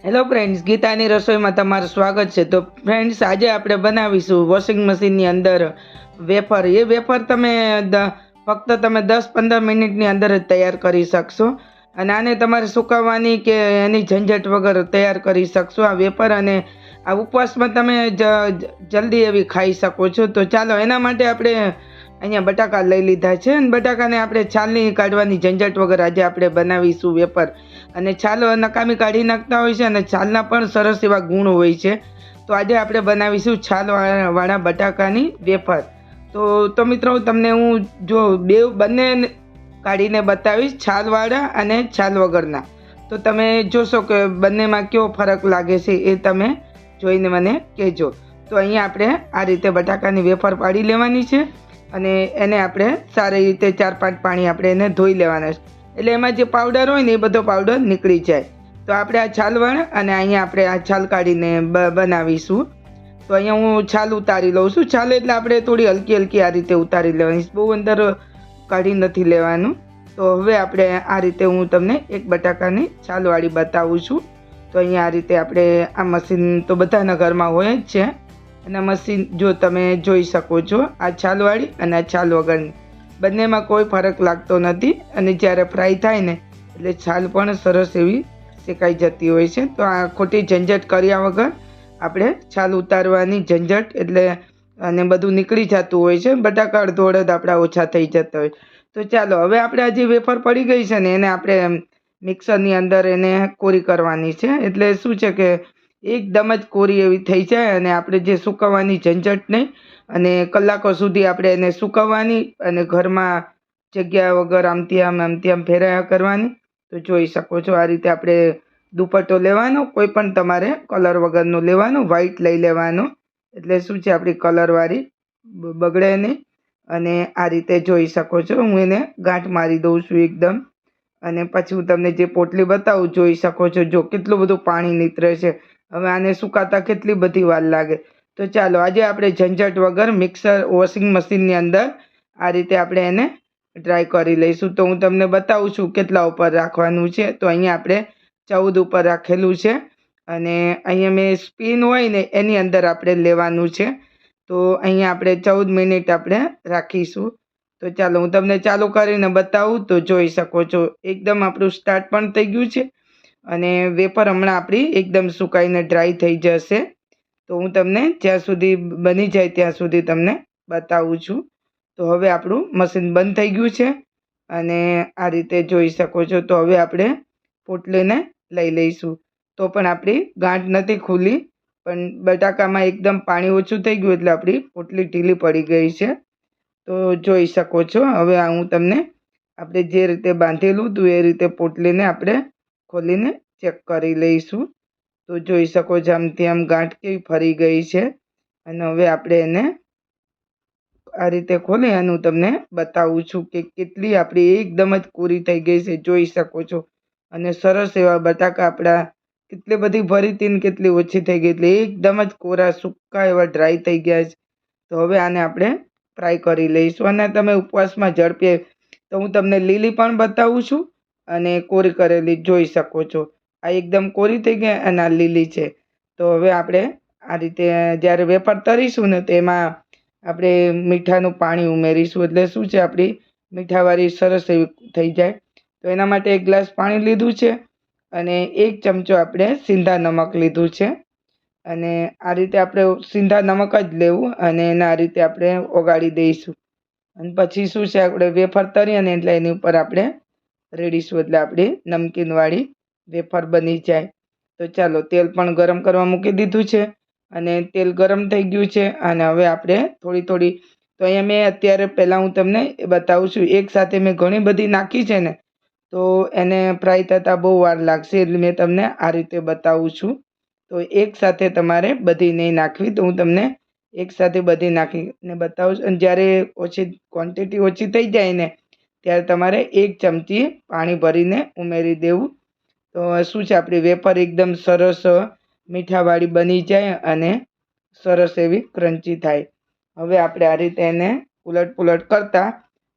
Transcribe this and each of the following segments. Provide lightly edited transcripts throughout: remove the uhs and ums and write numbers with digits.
Hello friends, ગીતાની રસોઈમાં તમારું સ્વાગત છે. તો ફ્રેન્ડ્સ, આજે આપણે બનાવીશું વોશિંગ મશીનની અંદર વેફર. એ વેફર ફક્ત તમે 10-15 મિનિટની અંદર જ તૈયાર કરી શકશો અને આને તમારે સુકાવવાની કે એની ઝંઝટ વગર તૈયાર કરી શકશો આ વેફર. અને આ ઉપવાસમાં તમે જલ્દી એવી ખાઈ શકો છો. તો ચાલો, એના માટે આપણે અહીંયા બટાકા લઈ લીધા છે અને બટાકાને આપણે છાલની કાઢવાની ઝંઝટ વગર આજે આપણે બનાવીશું વેફર. અને છાલ નકામી કાઢી નાખતા હોય છે અને છાલના પણ સરસ એવા ગુણ હોય છે. તો આજે આપણે બનાવીશું છાલવાળા બટાકાની વેફર. તો મિત્રો, તમને હું બંને કાઢીને બતાવીશ, છાલવાળા અને છાલ વગરના. તો તમે જોશો કે બંનેમાં કેવો ફરક લાગે છે એ તમે જોઈને મને કહેજો. તો અહીંયા આપણે આ રીતે બટાકાની વેફર પાડી લેવાની છે અને એને આપણે સારી રીતે 4-5 પાણી આપણે એને ધોઈ લેવાના છે, એટલે એમાં જે પાવડર હોય ને એ બધો પાવડર નીકળી જાય. તો આપણે આ છાલવાળા અને અહીંયા આપણે આ છાલ કાઢીને બનાવીશું. તો અહીંયા હું છાલ ઉતારી લઉં છું. છાલ એટલે આપણે થોડી હલકી હલકી આ રીતે ઉતારી લેવાની, બહુ અંદર કાઢી નથી લેવાનું. તો હવે આપણે આ રીતે હું તમને એક બટાકાની છાલવાળી બતાવું છું. તો અહીંયા આ રીતે આપણે આ મશીન તો બધાના ઘરમાં હોય જ છે અને મશીન જો તમે જોઈ શકો છો, આ છાલવાળી અને આ છાલ વગરની બંનેમાં કોઈ ફરક લાગતો નથી. અને જ્યારે ફ્રાય થાય ને એટલે છાલ પણ સરસ એવી શેકાઈ જતી હોય છે. તો આ ખોટી ઝંઝટ કર્યા વગર આપણે છાલ ઉતારવાની ઝંઝટ એટલે અને બધું નીકળી જતું હોય છે. બટાકા અડધો અડધ આપણા ઓછા થઈ જતા હોય. તો ચાલો, હવે આપણે આ જે વેફર પડી ગઈ છે ને એને આપણે મિક્સરની અંદર એને કોરી કરવાની છે. એટલે શું છે કે એકદમ જ કોરી એવી થઈ જાય અને આપણે જે સુકવવાની ઝંઝટ નહીં અને કલાકો સુધી આપણે એને સુકવવાની અને ઘરમાં જગ્યા વગર આમથી આમ ફેરાયા કરવાની. તો જોઈ શકો છો, આ રીતે આપણે દુપટ્ટો લેવાનો, કોઈ પણ તમારે કલર વગરનો લેવાનો, વ્હાઈટ લઈ લેવાનો. એટલે શું છે, આપણી કલરવાળી બગડે નહીં. અને આ રીતે જોઈ શકો છો, હું એને ગાંઠ મારી દઉં છું એકદમ. અને પછી હું તમને જે પોટલી બતાવું, જોઈ શકો છો, જો કેટલું બધું પાણી નીતરે છે. હવે આને સુકાતા કેટલી બધી વાર લાગે. તો ચાલો, આજે આપણે ઝંઝટ વગર વોશિંગ મશીનની અંદર આ રીતે આપણે એને ડ્રાય કરી લઈશું. તો હું તમને બતાવું છું કેટલા ઉપર રાખવાનું છે. તો અહીંયા આપણે 14 ઉપર રાખેલું છે અને અહીંયા મેં સ્પિન હોય ને એની અંદર આપણે લેવાનું છે. તો અહીંયા આપણે 14 મિનિટ આપણે રાખીશું. તો ચાલો, હું તમને ચાલુ કરીને બતાવું. તો જોઈ શકો છો, એકદમ આપણું સ્ટાર્ટ પણ થઈ ગયું છે અને વેફર હમણાં આપણી એકદમ સુકાઈને ડ્રાય થઈ જશે. તો હું તમને જ્યાં સુધી બની જાય ત્યાં સુધી તમને બતાવું છું. તો હવે આપણું મશીન બંધ થઈ ગયું છે અને આ રીતે જોઈ શકો છો. તો હવે આપણે પોટલીને લઈ લઈશું. તો પણ આપણી ગાંઠ નથી ખુલી, પણ બટાકામાં એકદમ પાણી ઓછું થઈ ગયું એટલે આપણી પોટલી ઢીલી પડી ગઈ છે. તો જોઈ શકો છો, હવે હું તમને આપણે જે રીતે બાંધેલું હતું એ રીતે પોટલીને આપણે ખોલીને ચેક કરી લઈશું. તો જોઈ શકો છો, આમથી આમ ગાંઠ કેવી ફરી ગઈ છે. અને હવે આપણે એને આ રીતે ખોલી અને હું તમને બતાવું છું કે કેટલી આપણી એકદમ જ કોરી થઈ ગઈ છે. જોઈ શકો છો, અને સરસ એવા બટાકા આપણા કેટલી બધી ભરી હતી ને કેટલી ઓછી થઈ ગઈ, એટલે એકદમ જ કોરા સૂકા એવા ડ્રાય થઈ ગયા છે. તો હવે આને આપણે ફ્રાય કરી લઈશું. અને તમે ઉપવાસમાં ઝડપી, તો હું તમને લીલી પણ બતાવું છું અને કોરી કરેલી જોઈ શકો છો. આ એકદમ કોરી થઈ ગઈ અને આ લીલી છે. તો હવે આપણે આ રીતે જ્યારે વેફર તરીશું ને તો એમાં આપણે મીઠાનું પાણી ઉમેરીશું. એટલે શું છે, આપણી મીઠાવાળી સરસ એવી થઈ જાય. તો એના માટે 1 ગ્લાસ પાણી લીધું છે અને 1 ચમચો આપણે સિંધા નમક લીધું છે. અને આ રીતે આપણે સિંધા નમક જ લેવું અને એને આ રીતે આપણે ઓગાળી દઈશું. અને પછી શું છે, આપણે વેફર તરીએ ને એટલે એની ઉપર આપણે રેડીશું, એટલે આપણી નમકીનવાળી વેફર બની જાય. તો ચાલો, તેલ પણ ગરમ કરવા મૂકી દીધું છે અને તેલ ગરમ થઈ ગયું છે. અને હવે આપણે થોડી તો અહીંયા મેં અત્યારે પહેલાં હું તમને બતાવું છું, એકસાથે મેં ઘણી બધી નાખી છે ને તો એને ફ્રાય થતાં બહુ વાર લાગશે, એટલે મેં તમને આ રીતે બતાવું છું. તો એકસાથે તમારે બધી નહીં નાખવી. તો હું તમને એકસાથે બધી નાખીને બતાવું છું. અને જ્યારે ક્વોન્ટિટી ઓછી થઈ જાય ને ત્યારે તમારે 1 ચમચી પાણી ભરીને ઉમેરી દેવું. તો શું છે, આપણી વેફર એકદમ સરસ મીઠાવાળી બની જાય અને સરસ એવી ક્રન્ચી થાય. હવે આપણે આ રીતે એને ઉલટ કરતા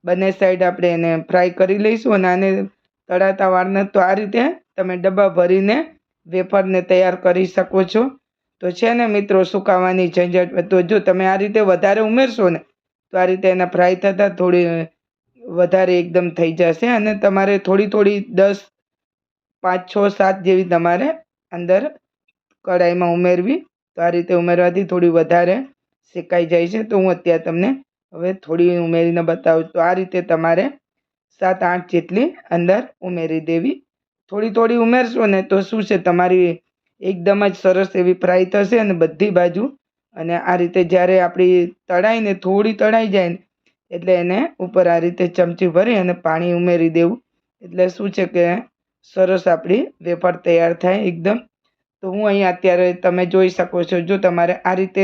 બંને સાઈડ આપણે એને ફ્રાય કરી લઈશું. અને આને તળાતા વાર નથી, તો આ રીતે તમે ડબ્બા ભરીને વેફરને તૈયાર કરી શકો છો. તો છે ને મિત્રો, સુકાવાની ઝંઝટ. તો જો તમે આ રીતે વધારે ઉમેરશો ને તો આ રીતે એના ફ્રાય થતાં થોડી વધારે એકદમ થઈ જશે. અને તમારે થોડી થોડી 10, 5, 6, 7 જેવી તમારે અંદર કઢાઈમાં ઉમેરવી. તો આ રીતે ઉમેરવાથી થોડી વધારે શેકાઈ જાય છે. તો હું અત્યારે તમને હવે થોડી ઉમેરીને બતાવું. તો આ રીતે તમારે 7, 8 જેટલી અંદર ઉમેરી દેવી. થોડી થોડી ઉમેરશો ને તો શું છે, તમારી એકદમ જ સરસ એવી ફ્રાય થશે અને બધી બાજુ. અને આ રીતે જ્યારે આપણી તળાઈને થોડી તળાઈ જાય ને એટલે એને ઉપર આ રીતે ચમચી ભરી અને પાણી ઉમેરી દેવું. એટલે શું છે કે સરસ આપણી વેફર તૈયાર થાય એકદમ. તો હું અહીં અત્યારે તમે જોઈ શકો છો, જો તમારે આ રીતે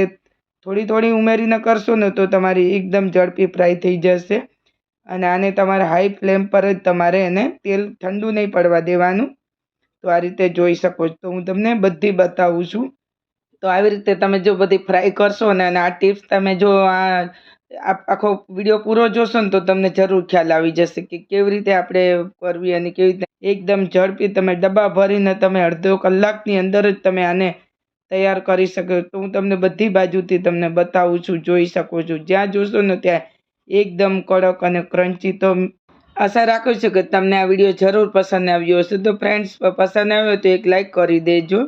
થોડી થોડી ઉમેરીને કરશો ને તો તમારી એકદમ ઝડપી ફ્રાય થઈ જશે. અને આને તમારે હાઈ ફ્લેમ પર જ તમારે એને તેલ ઠંડુ નહીં પડવા દેવાનું. તો આ રીતે જોઈ શકો છો. તો હું તમને બધી બતાવું છું. તો આવી રીતે તમે જો બધી ફ્રાય કરશો ને, અને આ ટિપ્સ તમે જો આ આખો વિડીયો પૂરો જોશો ને તો તમને જરૂર ખ્યાલ આવી જશે કે કેવી રીતે આપણે કરવી અને કેવી રીતે એકદમ ઝડપી તમે ડબ્બા ભરીને તમે અડધો કલાકની અંદર જ તમે આને તૈયાર કરી શકો. તો હું તમને બધી બાજુથી તમને બતાવું છું, જોઈ શકો છો. જ્યાં જોશો ને ત્યાં એકદમ કડક અને ક્રન્ચી. તો આશા રાખું છું કે તમને આ વિડીયો જરૂર પસંદ આવ્યો હશે. તો ફ્રેન્ડ્સ, પસંદ આવ્યો તો એક લાઈક કરી દેજો.